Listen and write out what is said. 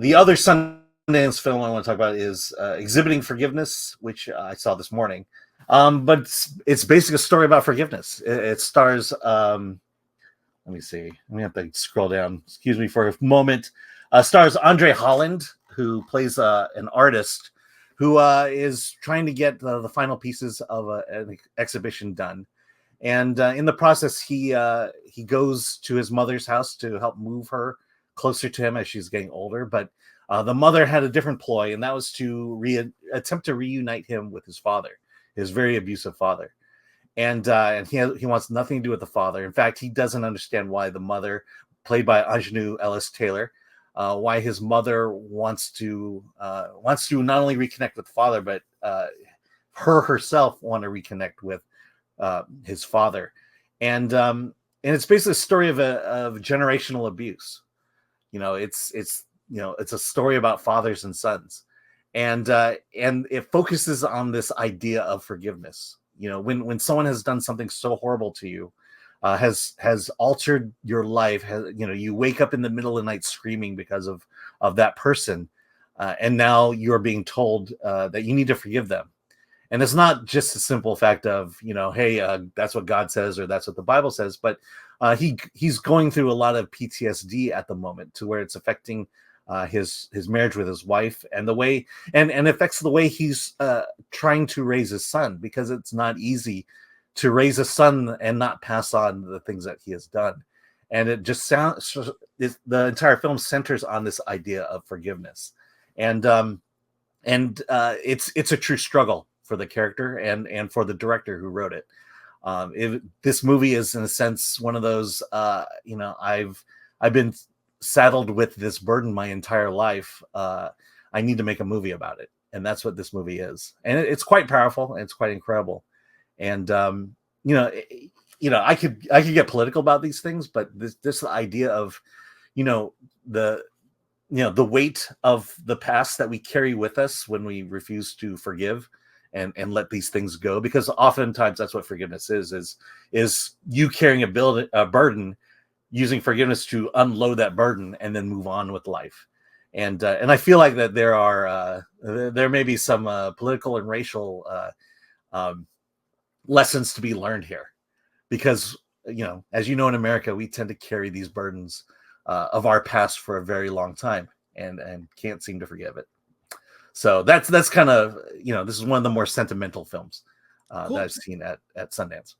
The other Sundance film I want to talk about is Exhibiting Forgiveness, which I saw this morning. But it's basically a story about forgiveness. It stars, let me see, we have to scroll down. Excuse me for a moment. Stars Andre Holland, who plays an artist who is trying to get the final pieces of an exhibition done. And in the process, he goes to his mother's house to help move her closer to him as she's getting older. But the mother had a different ploy, and that was to attempt to reunite him with his father, his very abusive father. And he wants nothing to do with the father. In fact, he doesn't understand why the mother, played by Aunjanue Ellis Taylor, why his mother wants to not only reconnect with the father, but herself want to reconnect with his father. And it's basically a story of generational abuse. It's a story about fathers and sons, and it focuses on this idea of forgiveness. When someone has done something so horrible to you, has altered your life, you wake up in the middle of the night screaming because of that person, and now you're being told that you need to forgive them. And it's not just a simple fact of, hey, that's what God says or that's what the Bible says, but he's going through a lot of PTSD at the moment, to where it's affecting his marriage with his wife, and the way and affects the way he's trying to raise his son, because it's not easy to raise a son and not pass on the things that he has done. And it just the entire film centers on this idea of forgiveness, and it's a true struggle for the character and for the director who wrote it. This movie is, in a sense, one of those, I've been saddled with this burden my entire life. I need to make a movie about it, and that's what this movie is. And it's quite powerful, and it's quite incredible. And I could get political about these things, but this idea of, the weight of the past that we carry with us when we refuse to forgive and let these things go, because oftentimes that's what forgiveness is you carrying a burden, using forgiveness to unload that burden and then move on with life. And I feel like that there may be some political and racial lessons to be learned here, because as in America, we tend to carry these burdens of our past for a very long time and can't seem to forgive it. So that's kind of, this is one of the more sentimental films Cool. that I've seen at Sundance.